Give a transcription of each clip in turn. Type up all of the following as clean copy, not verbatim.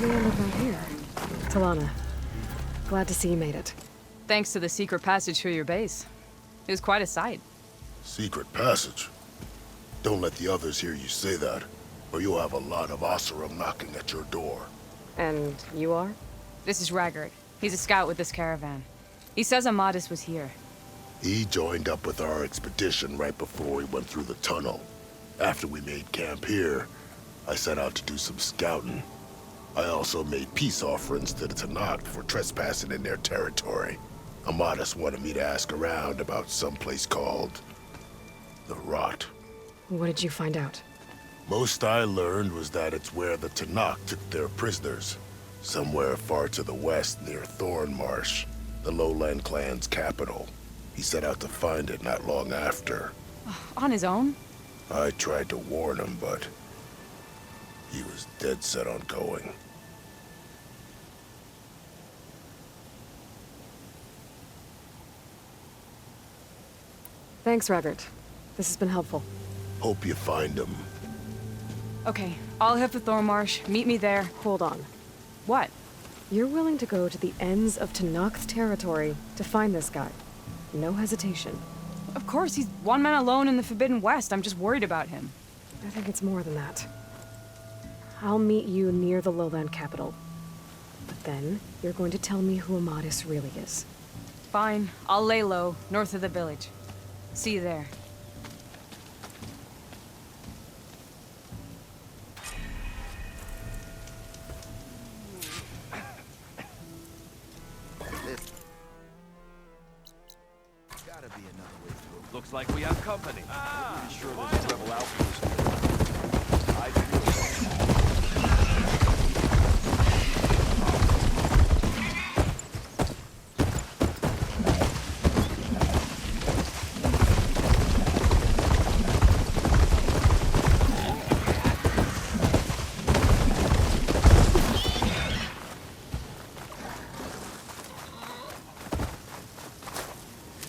we end up out here? Talana, glad to see you made it. Thanks to the secret passage through your base. It was quite a sight. Secret passage? Don't let the others hear you say that, or you'll have a lot of Oseram knocking at your door. And you are? This is Raggard. He's a scout with this caravan. He says Amadis was here. He joined up with our expedition right before we went through the tunnel. After we made camp here, I set out to do some scouting. I also made peace offerings to the Tanakh for trespassing in their territory. Amadis wanted me to ask around about some place called the Rot. What did you find out? Most I learned was that it's where the Tanakh took their prisoners. Somewhere far to the west near Thornmarsh, the Lowland clan's capital. He set out to find it not long after. On his own? I tried to warn him, but he was dead set on going. Thanks, Raggard. This has been helpful. Hope you find him. Okay, I'll head for Thornmarsh. Meet me there. Hold on. What? You're willing to go to the ends of Tanakh's territory to find this guy. No hesitation. Of course, he's one man alone in the Forbidden West. I'm just worried about him. I think it's more than that. I'll meet you near the lowland capital. But then, you're going to tell me who Amadis really is. Fine, I'll lay low, north of the village. See you there. Gotta be another way through. Looks like we have company. Pretty sure there's a rebel outpost here. I feel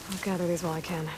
I'll gather these while I can.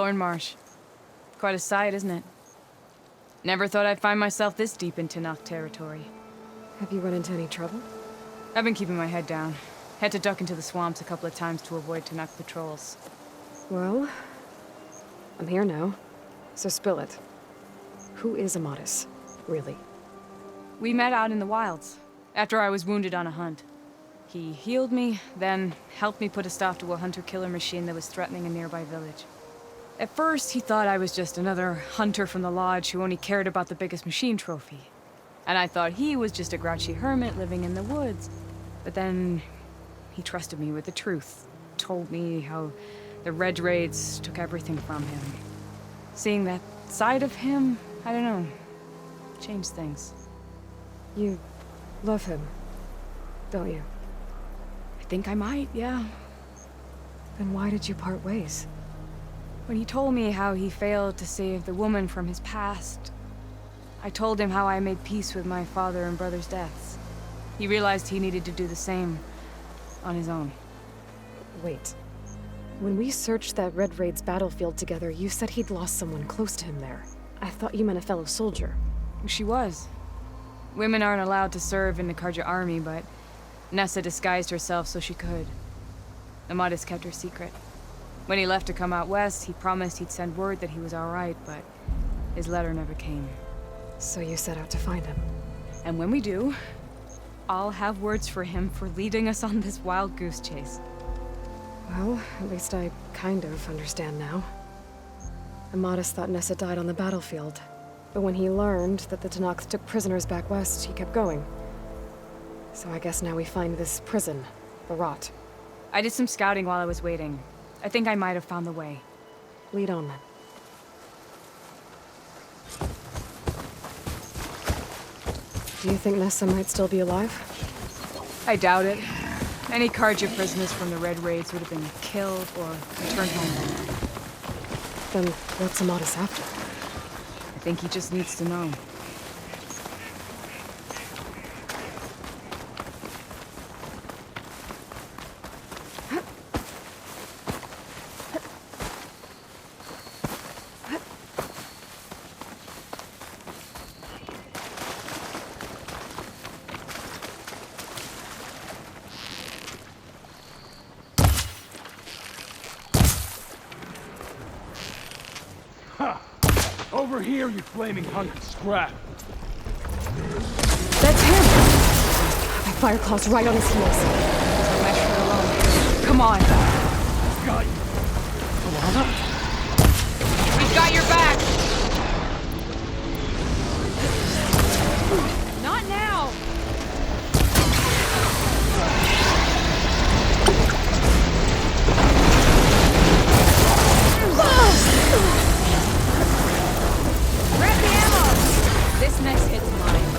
thorn marsh. Quite a sight, isn't it? Never thought I'd find myself this deep in Tanakh territory. Have you run into any trouble? I've been keeping my head down. Had to duck into the swamps a couple of times to avoid Tanakh patrols. Well, I'm here now, so spill it. Who is Amadis, really? We met out in the wilds, after I was wounded on a hunt. He healed me, then helped me put a stop to a hunter-killer machine that was threatening a nearby village. At first, he thought I was just another hunter from the lodge who only cared about the biggest machine trophy. And I thought he was just a grouchy hermit living in the woods. But then, he trusted me with the truth. Told me how the Red Raids took everything from him. Seeing that side of him, I don't know, changed things. You love him, don't you? I think I might, yeah. Then why did you part ways? When he told me how he failed to save the woman from his past, I told him how I made peace with my father and brother's deaths. He realized he needed to do the same on his own. Wait. When we searched that Red Raid's battlefield together, you said he'd lost someone close to him there. I thought you meant a fellow soldier. She was. Women aren't allowed to serve in the Karja army, but Nessa disguised herself so she could. Amadis kept her secret. When he left to come out west, he promised he'd send word that he was all right, but his letter never came. So you set out to find him. And when we do, I'll have words for him for leading us on this wild goose chase. Well, at least I kind of understand now. Amadis thought Nessa died on the battlefield, but when he learned that the Tanakhs took prisoners back west, he kept going. So I guess now we find this prison, the Rot. I did some scouting while I was waiting. I think I might have found the way. Lead on then. Do you think Nessa might still be alive? I doubt it. Any Karja prisoners from the Red Raids would have been killed or returned home. Then what's Amadis after? I think he just needs to know. Over here, you flaming hunk of scrap. That's him! That Fireclaw's right on his heels. Come on. Got you. We've got your back! Not now! Grab the ammo! This next hit's mine.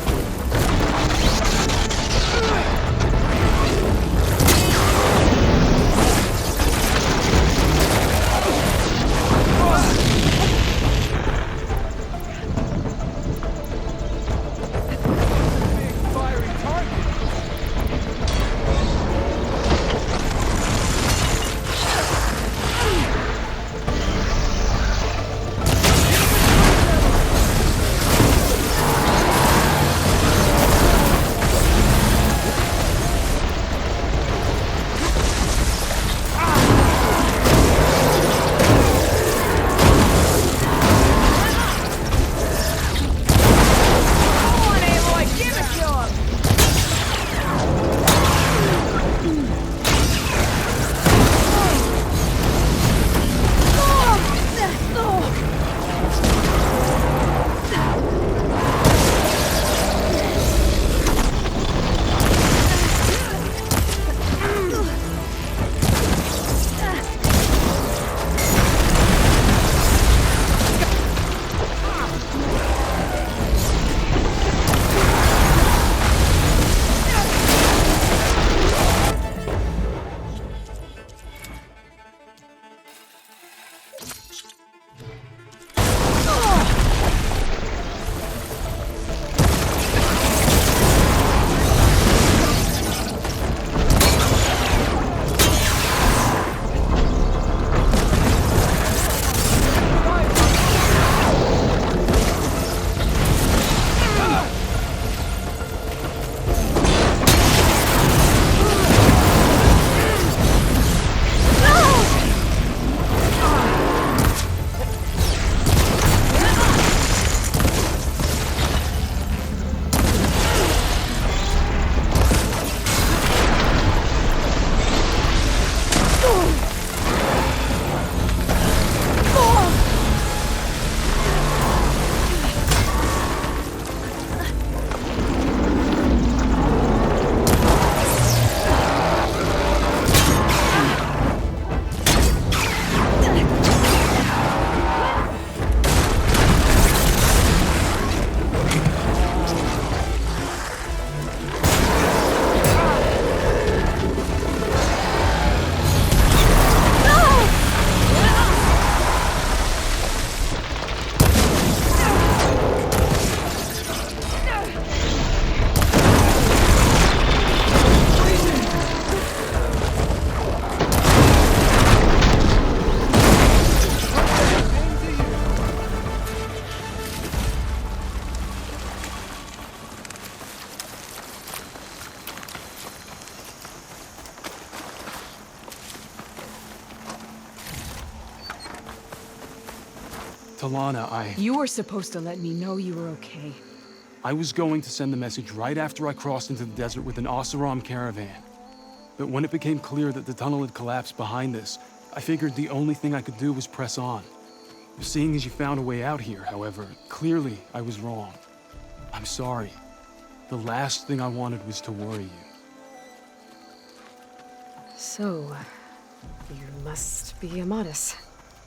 Talana, You were supposed to let me know you were okay. I was going to send the message right after I crossed into the desert with an Oseram caravan. But when it became clear that the tunnel had collapsed behind us, I figured the only thing I could do was press on. Seeing as you found a way out here, however, clearly I was wrong. I'm sorry. The last thing I wanted was to worry you. So, you must be Amatis.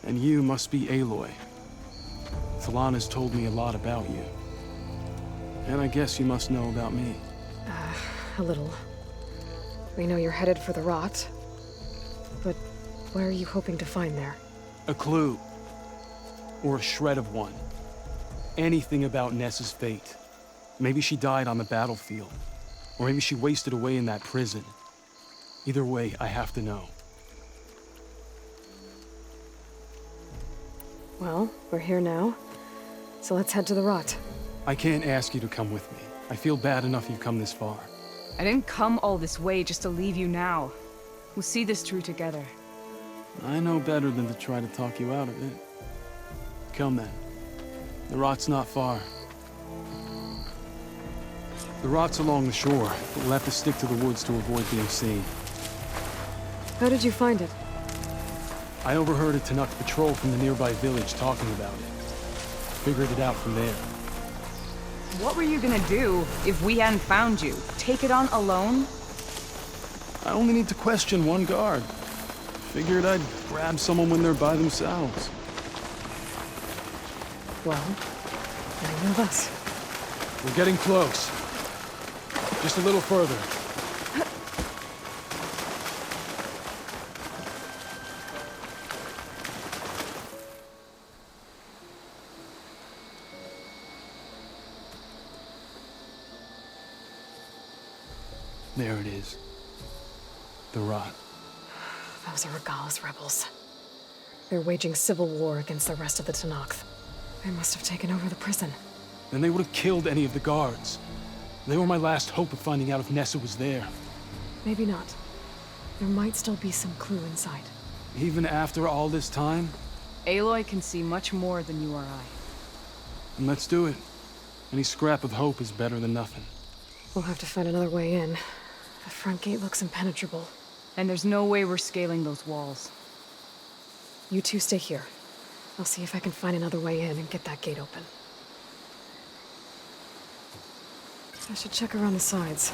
And you must be Aloy. Talana's told me a lot about you. And I guess you must know about me. A little. We know you're headed for the rot. But what are you hoping to find there? A clue. Or a shred of one. Anything about Ness's fate. Maybe she died on the battlefield. Or maybe she wasted away in that prison. Either way, I have to know. Well, we're here now. So let's head to the rot. I can't ask you to come with me. I feel bad enough you've come this far. I didn't come all this way just to leave you now. We'll see this through together. I know better than to try to talk you out of it. Come then. The rot's not far. The rot's along the shore, but we'll have to stick to the woods to avoid being seen. How did you find it? I overheard a Tanakh patrol from the nearby village talking about it. Figured it out from there. What were you gonna do if we hadn't found you? Take it on alone? I only need to question one guard. Figured I'd grab someone when they're by themselves. Well, now you have us. We're getting close. Just a little further. There it is. The rot. Those are Regal's rebels. They're waging civil war against the rest of the Tanakh. They must have taken over the prison. Then they would have killed any of the guards. They were my last hope of finding out if Nessa was there. Maybe not. There might still be some clue inside. Even after all this time? Aloy can see much more than you or I. And let's do it. Any scrap of hope is better than nothing. We'll have to find another way in. The front gate looks impenetrable. And there's no way we're scaling those walls. You two stay here. I'll see if I can find another way in and get that gate open. I should check around the sides.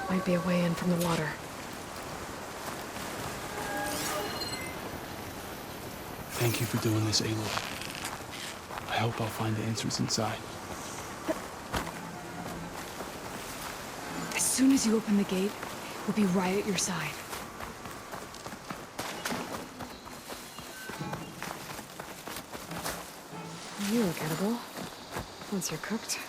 Might be a way in from the water. Thank you for doing this, Aloy. I hope I'll find the answers inside. As soon as you open the gate, we'll be right at your side. You look edible. Once you're cooked.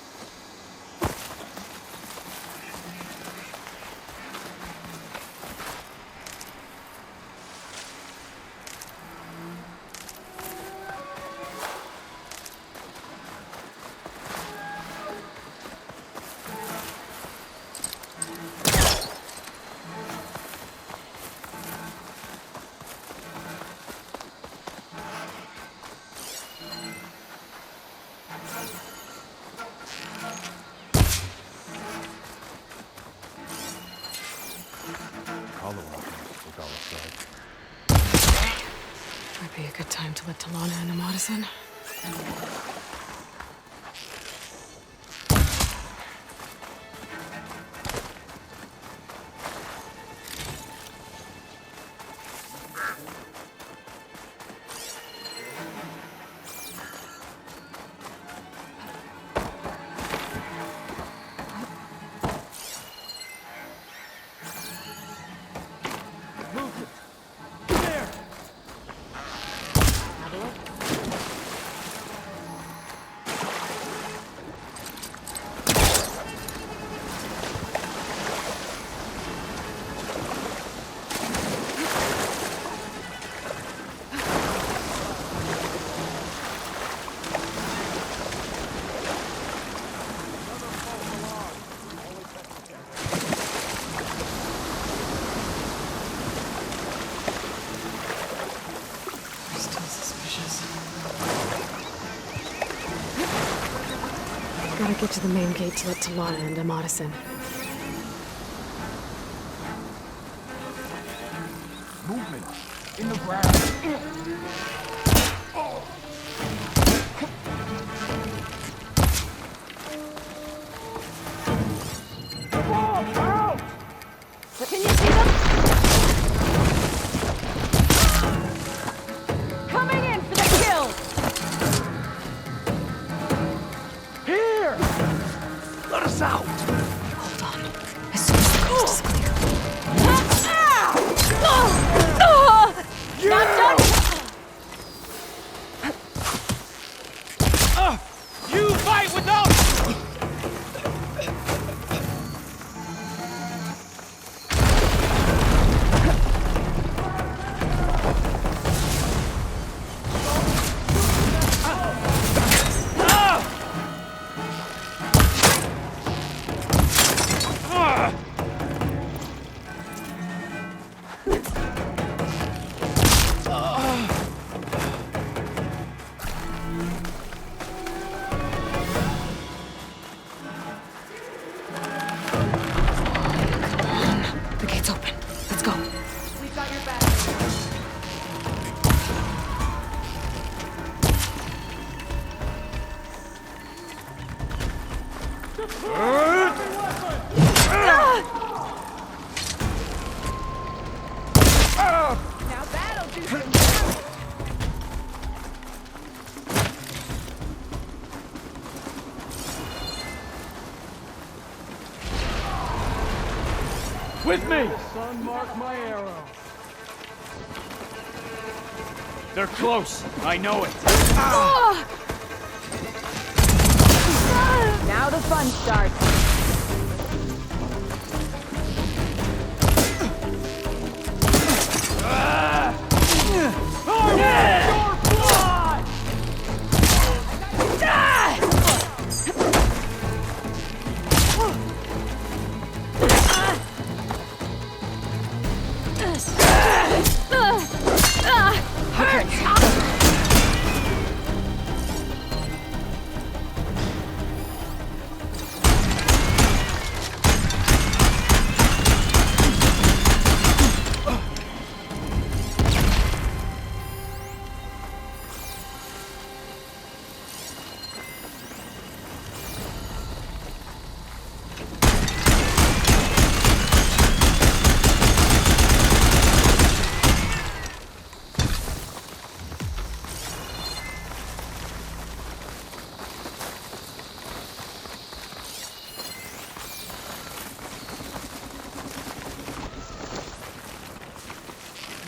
Might be a good time to let Talana and Amatis in. Gotta get to the main gate to let Talana and Amatis in. Movement. In the ground. Can you see them? Coming in for the kill! Here! Let us out! Hold on. As soon as the coast is clear. Not done! You fight with us! The gate's open. Let's go. We've got your back. Now that'll do some damage. With me! Son, mark my arrow. They're close. I know it. Now the fun starts.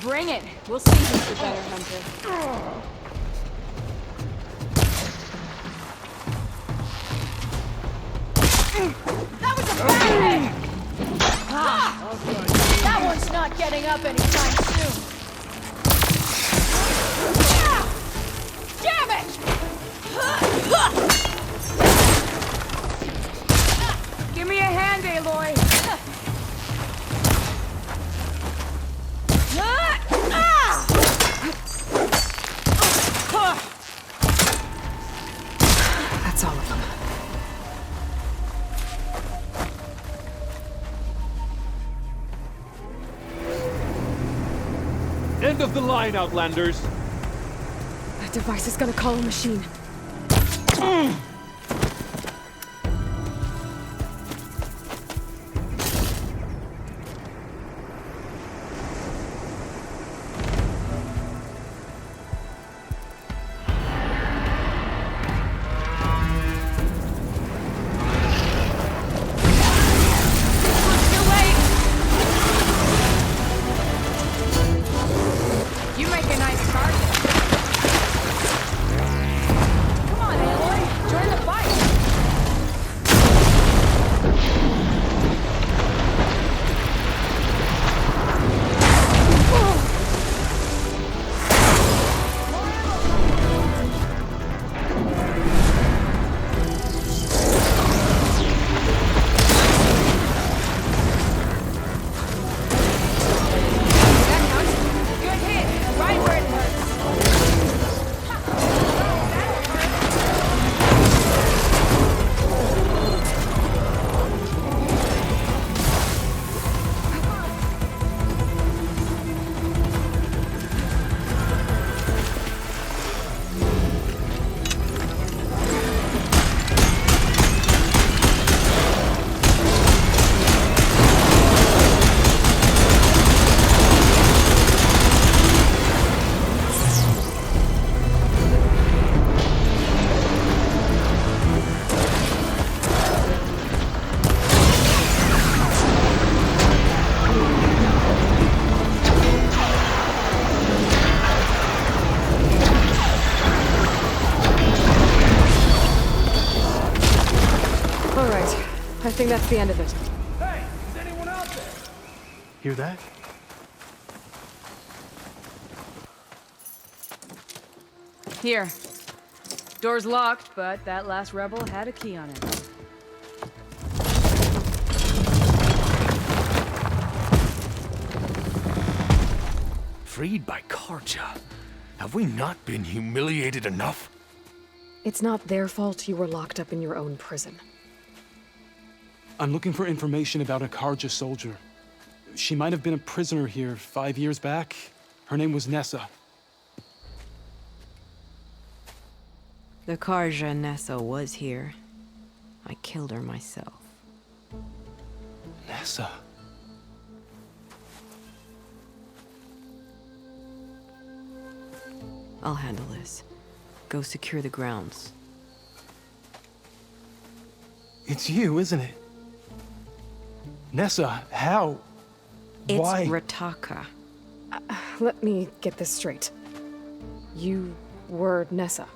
Bring it. We'll see who's the better hunter. That was a bad hit! That one's not getting up anytime soon. Damn it! Give me a hand, Aloy. That's all of them. End of the line, Outlanders. That device is gonna call a machine. You make a nice target. Come on, Aloy. Join the think that's the end of it. Hey, is anyone out there? Hear that? Here. Door's locked, but that last rebel had a key on it. Freed by Karja. Have we not been humiliated enough? It's not their fault you were locked up in your own prison. I'm looking for information about a Karja soldier. She might have been a prisoner here 5 years back. Her name was Nessa. The Karja Nessa was here. I killed her myself. Nessa? I'll handle this. Go secure the grounds. It's you, isn't it? Nessa, how? It's Why? Rataka. Let me get this straight. You were Nessa.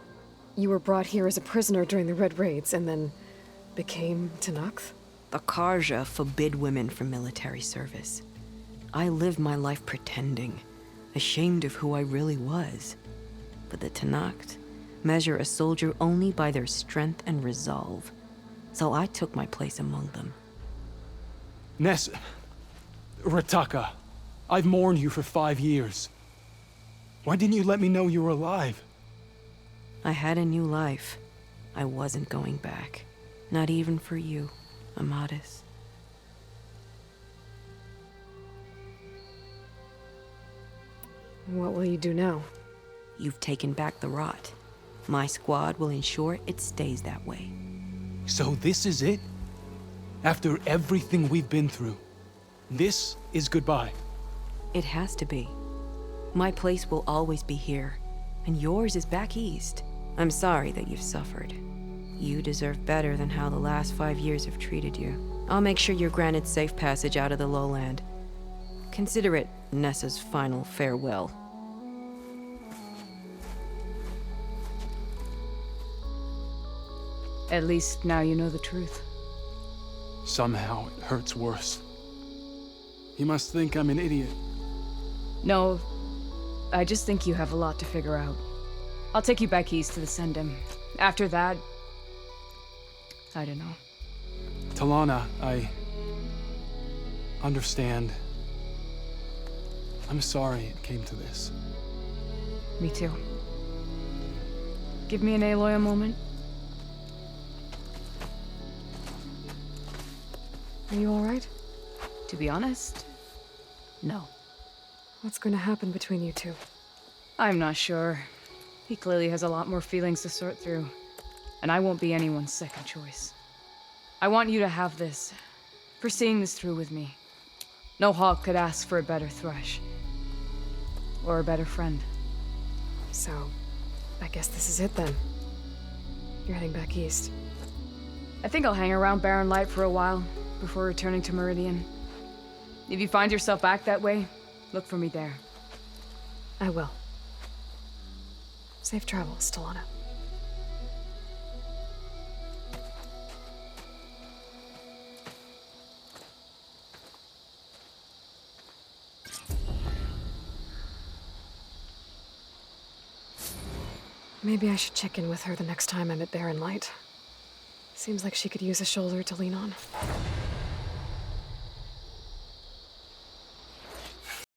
You were brought here as a prisoner during the Red Raids and then became Tenakth? The Karja forbid women from military service. I lived my life pretending, ashamed of who I really was. But the Tenakth measure a soldier only by their strength and resolve. So I took my place among them. Nessa. Rataka. I've mourned you for 5 years. Why didn't you let me know you were alive? I had a new life. I wasn't going back. Not even for you, Amadis. What will you do now? You've taken back the rot. My squad will ensure it stays that way. So this is it? After everything we've been through, this is goodbye. It has to be. My place will always be here, and yours is back east. I'm sorry that you've suffered. You deserve better than how the last 5 years have treated you. I'll make sure you're granted safe passage out of the lowland. Consider it Nessa's final farewell. At least now you know the truth. Somehow it hurts worse. You must think I'm an idiot. No, I just think you have a lot to figure out. I'll take you back east to the Sendem. After that, I don't know. Talana, I understand. I'm sorry it came to this. Me too. Give me an Aloy a moment. Are you alright? To be honest, no. What's going to happen between you two? I'm not sure. He clearly has a lot more feelings to sort through. And I won't be anyone's second choice. I want you to have this, for seeing this through with me. No hawk could ask for a better thrush. Or a better friend. So, I guess this is it then. You're heading back east. I think I'll hang around Barren Light for a while, before returning to Meridian. If you find yourself back that way, look for me there. I will. Safe travels, Talana. Maybe I should check in with her the next time I'm at Barren Light. Seems like she could use a shoulder to lean on.